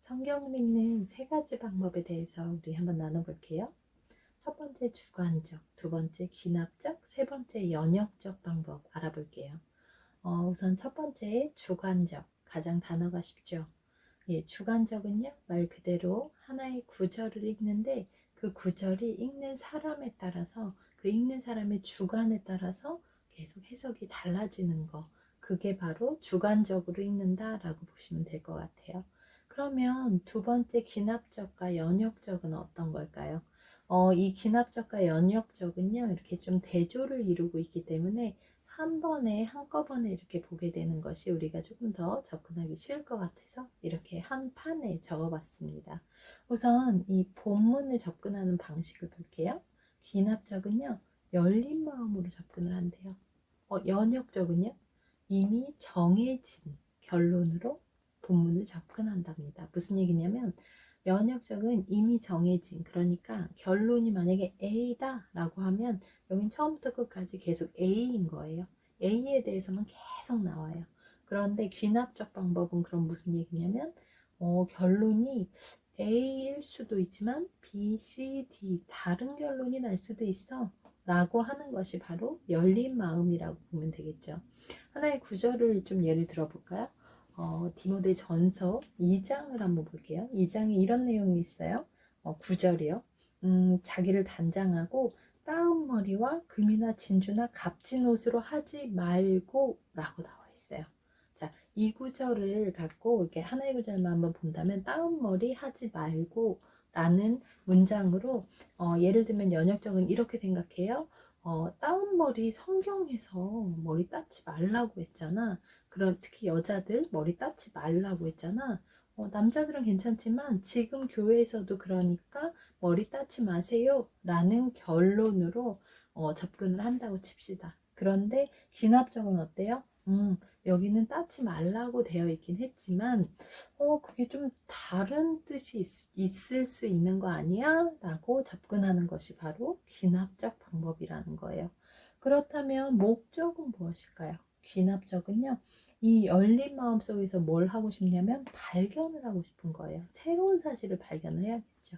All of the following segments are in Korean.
성경을 읽는 세 가지 방법에 대해서 우리 한번 나눠볼게요. 첫 번째 주관적, 두 번째 귀납적, 세 번째 연역적 방법 알아볼게요. 우선 첫 번째 주관적, 가장 단어가 쉽죠. 주관적은요, 말 그대로 하나의 구절을 읽는데 그 구절이 읽는 사람에 따라서 그 읽는 사람의 주관에 따라서 계속 해석이 달라지는 거, 그게 바로 주관적으로 읽는다라고 보시면 될 것 같아요. 그러면 두 번째 귀납적과 연역적은 어떤 걸까요? 이 귀납적과 연역적은요, 이렇게 좀 대조를 이루고 있기 때문에 한 번에 한꺼번에 이렇게 보게 되는 것이 우리가 조금 더 접근하기 쉬울 것 같아서 이렇게 한 판에 적어봤습니다. 우선 이 본문을 접근하는 방식을 볼게요. 귀납적은요, 열린 마음으로 접근을 한대요. 연역적은요, 이미 정해진 결론으로 본문을 접근한답니다. 무슨 얘기냐면 연역적은 이미 정해진, 그러니까 결론이 만약에 A다 라고 하면 여긴 처음부터 끝까지 계속 A인 거예요. A에 대해서만 계속 나와요. 그런데 귀납적 방법은 그럼 무슨 얘기냐면 결론이 A일 수도 있지만 B, C, D 다른 결론이 날 수도 있어 라고 하는 것이 바로 열린 마음이라고 보면 되겠죠. 하나의 구절을 좀 예를 들어볼까요? 디모데 전서 2장을 한번 볼게요. 2장에 이런 내용이 있어요. 9절이요. 자기를 단장하고 따은 머리와 금이나 진주나 값진 옷으로 하지 말고 라고 나와 있어요. 자, 이 구절을 갖고 이렇게 하나의 구절만 한번 본다면 따은 머리 하지 말고 라는 문장으로 예를 들면 연역적은 이렇게 생각해요. 따은 머리 성경에서 머리 따지 말라고 했잖아. 그런 특히 여자들 머리 따지 말라고 했잖아. 남자들은 괜찮지만 지금 교회에서도 그러니까 머리 따지 마세요 라는 결론으로 접근을 한다고 칩시다. 그런데 귀납적은 어때요? 여기는 따지 말라고 되어 있긴 했지만 그게 좀 다른 뜻이 있을 수 있는 거 아니야? 라고 접근하는 것이 바로 귀납적 방법이라는 거예요. 그렇다면 목적은 무엇일까요? 귀납적은요, 이 열린 마음 속에서 뭘 하고 싶냐면 발견을 하고 싶은 거예요. 새로운 사실을 발견을 해야겠죠.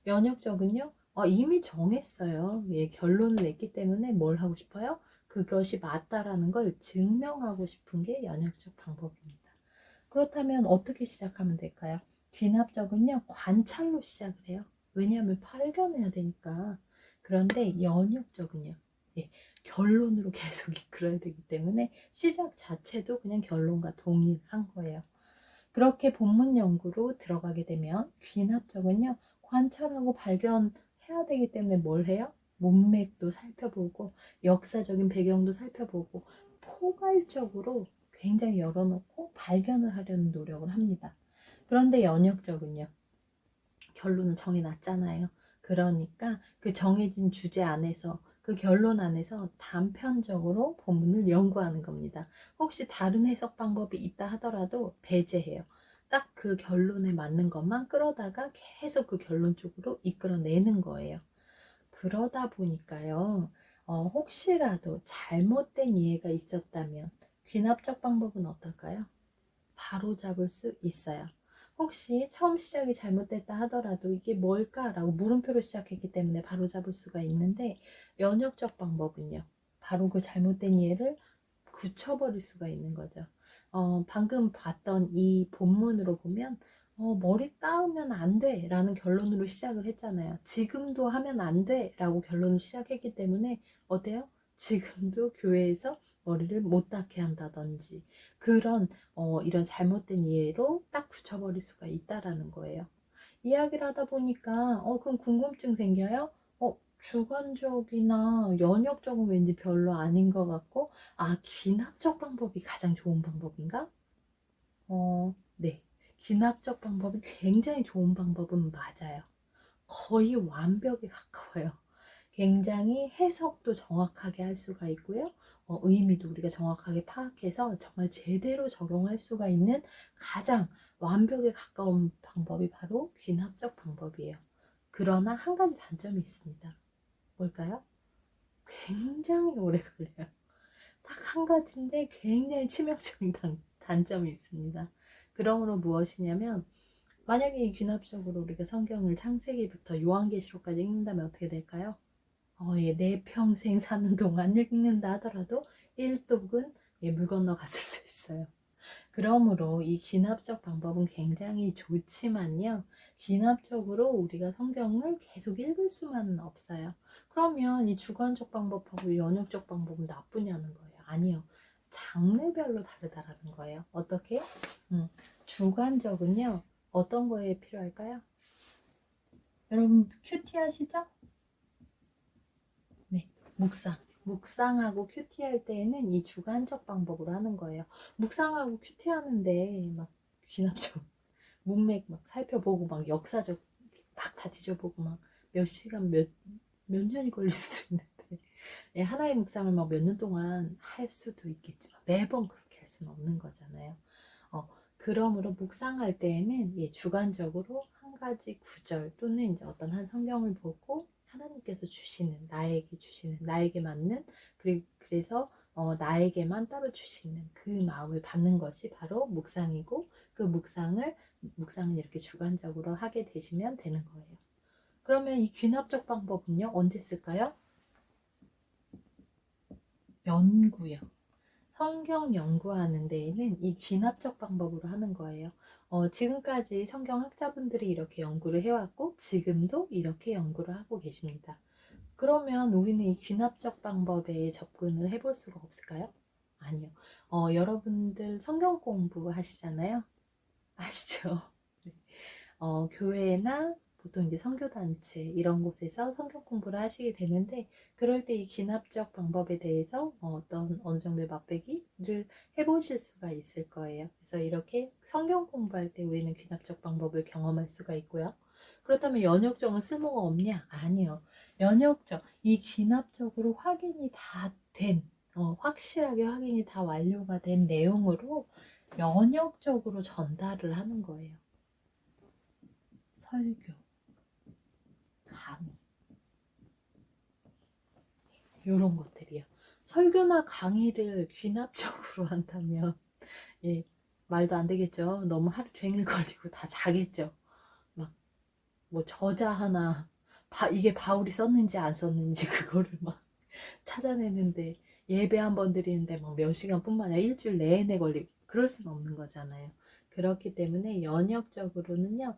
연역적은요, 이미 정했어요. 결론을 냈기 때문에 뭘 하고 싶어요? 그것이 맞다라는 걸 증명하고 싶은 게 연역적 방법입니다. 그렇다면 어떻게 시작하면 될까요? 귀납적은요, 관찰로 시작을 해요. 왜냐하면 발견해야 되니까. 그런데 연역적은요, 결론으로 계속 이끌어야 되기 때문에 시작 자체도 그냥 결론과 동일한 거예요. 그렇게 본문 연구로 들어가게 되면 귀납적은요, 관찰하고 발견해야 되기 때문에 뭘 해요? 문맥도 살펴보고 역사적인 배경도 살펴보고 포괄적으로 굉장히 열어놓고 발견을 하려는 노력을 합니다. 그런데 연역적은요, 결론은 정해놨잖아요. 그러니까 그 정해진 주제 안에서 그 결론 안에서 단편적으로 본문을 연구하는 겁니다. 혹시 다른 해석 방법이 있다 하더라도 배제해요. 딱 그 결론에 맞는 것만 끌어다가 계속 그 결론 쪽으로 이끌어내는 거예요. 그러다 보니까요, 혹시라도 잘못된 이해가 있었다면 귀납적 방법은 어떨까요? 바로 잡을 수 있어요. 혹시 처음 시작이 잘못됐다 하더라도 이게 뭘까라고 물음표로 시작했기 때문에 바로 잡을 수가 있는데 연역적 방법은요. 바로 그 잘못된 이해를 굳혀버릴 수가 있는 거죠. 방금 봤던 이 본문으로 보면 머리 따으면 안 돼 라는 결론으로 시작을 했잖아요. 지금도 하면 안 돼 라고 결론을 시작했기 때문에 어때요? 지금도 교회에서 머리를 못 닦게 한다든지 그런 이런 잘못된 이해로 딱 굳혀버릴 수가 있다라는 거예요. 이야기를 하다 보니까 그럼 궁금증 생겨요? 주관적이나 연역적은 왠지 별로 아닌 것 같고 귀납적 방법이 가장 좋은 방법인가? 네. 귀납적 방법이 굉장히 좋은 방법은 맞아요. 거의 완벽에 가까워요. 굉장히 해석도 정확하게 할 수가 있고요. 의미도 우리가 정확하게 파악해서 정말 제대로 적용할 수가 있는 가장 완벽에 가까운 방법이 바로 귀납적 방법이에요. 그러나 한 가지 단점이 있습니다. 뭘까요? 굉장히 오래 걸려요. 딱 한 가지인데 굉장히 치명적인 단점이 있습니다. 그러므로 무엇이냐면 만약에 이 귀납적으로 우리가 성경을 창세기부터 요한계시록까지 읽는다면 어떻게 될까요? 예, 내 평생 사는 동안 읽는다 하더라도 1독은 예, 물 건너 갔을 수 있어요. 그러므로 이 귀납적 방법은 굉장히 좋지만요. 귀납적으로 우리가 성경을 계속 읽을 수만은 없어요. 그러면 이 주관적 방법하고 연역적 방법은 나쁘냐는 거예요. 아니요. 장르별로 다르다라는 거예요. 어떻게? 주관적은요. 어떤 거에 필요할까요? 여러분 큐티 하시죠? 네. 묵상하고 큐티 할 때에는 이 주관적 방법으로 하는 거예요. 묵상하고 큐티 하는데 막 귀납적 문맥 막 살펴보고 막 역사적 막 다 뒤져보고 막 몇 시간 몇 년이 걸릴 수도 있는데 예, 하나의 묵상을 막 몇 년 동안 할 수도 있겠지만 매번 그렇게 할 수는 없는 거잖아요. 그러므로 묵상할 때에는 예, 주관적으로 한 가지 구절 또는 이제 어떤 한 성경을 보고 하나님께서 주시는 나에게 맞는 그래서 나에게만 따로 주시는 그 마음을 받는 것이 바로 묵상이고 그 묵상은 이렇게 주관적으로 하게 되시면 되는 거예요. 그러면 이 귀납적 방법은요 언제 쓸까요? 연구요. 성경 연구하는 데에는 이 귀납적 방법으로 하는 거예요. 지금까지 성경학자분들이 이렇게 연구를 해왔고 지금도 이렇게 연구를 하고 계십니다. 그러면 우리는 이 귀납적 방법에 접근을 해볼 수가 없을까요? 아니요. 여러분들 성경 공부 하시잖아요. 아시죠? 네. 교회나 보통 이제 선교단체 이런 곳에서 성경 공부를 하시게 되는데 그럴 때 이 귀납적 방법에 대해서 어느 정도의 맛배기를 해보실 수가 있을 거예요. 그래서 이렇게 성경 공부할 때 우리는 귀납적 방법을 경험할 수가 있고요. 그렇다면 연역적은 쓸모가 없냐? 아니요. 연역적, 이 귀납적으로 확인이 다 된, 확실하게 확인이 다 완료가 된 내용으로 연역적으로 전달을 하는 거예요. 설교, 강의 이런 것들이요. 설교나 강의를 귀납적으로 한다면 예, 말도 안 되겠죠. 너무 하루 종일 걸리고 다 자겠죠. 막 뭐 저자 하나 이게 바울이 썼는지 안 썼는지 그거를 막 찾아내는데 예배 한 번 드리는데 막 몇 시간뿐만 아니라 일주일 내내 걸리고 그럴 수는 없는 거잖아요. 그렇기 때문에 연역적으로는요,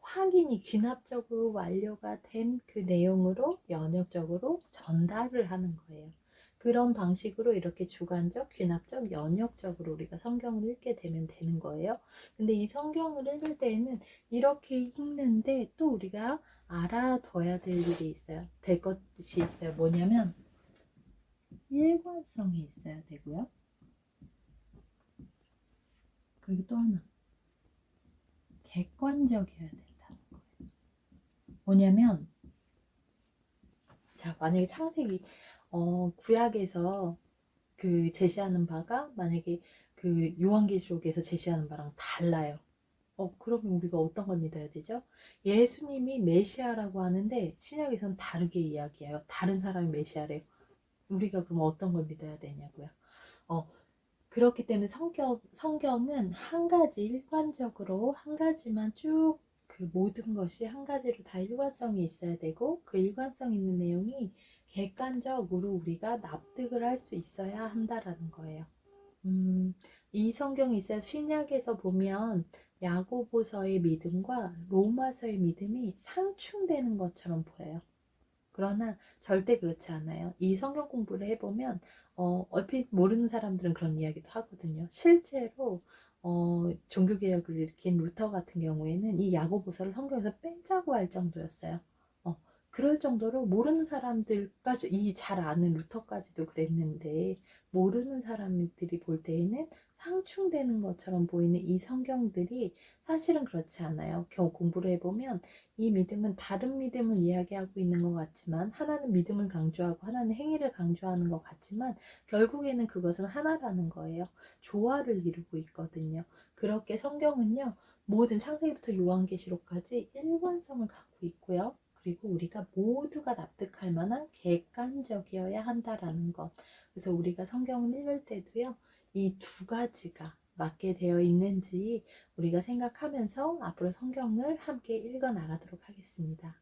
확인이 귀납적으로 완료가 된 그 내용으로 연역적으로 전달을 하는 거예요. 그런 방식으로 이렇게 주관적, 귀납적, 연역적으로 우리가 성경을 읽게 되면 되는 거예요. 근데 이 성경을 읽을 때에는 이렇게 읽는데 또 우리가 알아둬야 될 일이 있어요. 될 것이 있어요. 뭐냐면 일관성이 있어야 되고요. 그리고 또 하나 객관적이어야 된다는 거예요. 뭐냐면 자 만약에 창세기 구약에서 그 제시하는 바가 만약에 그 요한계시록에서 제시하는 바랑 달라요. 그러면 우리가 어떤 걸 믿어야 되죠? 예수님이 메시아라고 하는데 신약에서는 다르게 이야기해요. 다른 사람이 메시아래요. 우리가 그럼 어떤 걸 믿어야 되냐고요. 그렇기 때문에 성경은 한 가지 일관적으로 한 가지만 쭉 그 모든 것이 한 가지로 다 일관성이 있어야 되고 그 일관성 있는 내용이 객관적으로 우리가 납득을 할 수 있어야 한다라는 거예요. 이 성경이 있어요. 신약에서 보면 야고보서의 믿음과 로마서의 믿음이 상충되는 것처럼 보여요. 그러나 절대 그렇지 않아요. 이 성경 공부를 해보면 얼핏 모르는 사람들은 그런 이야기도 하거든요. 실제로 종교개혁을 일으킨 루터 같은 경우에는 이 야고보서를 성경에서 빼자고 할 정도였어요. 그럴 정도로 모르는 사람들까지 이 잘 아는 루터까지도 그랬는데 모르는 사람들이 볼 때에는 상충되는 것처럼 보이는 이 성경들이 사실은 그렇지 않아요. 겨우 공부를 해보면 이 믿음은 다른 믿음을 이야기하고 있는 것 같지만 하나는 믿음을 강조하고 하나는 행위를 강조하는 것 같지만 결국에는 그것은 하나라는 거예요. 조화를 이루고 있거든요. 그렇게 성경은요. 모든 창세기부터 요한계시록까지 일관성을 갖고 있고요. 그리고 우리가 모두가 납득할 만한 객관적이어야 한다라는 것. 그래서 우리가 성경을 읽을 때도요. 이 두 가지가 맞게 되어 있는지 우리가 생각하면서 앞으로 성경을 함께 읽어 나가도록 하겠습니다.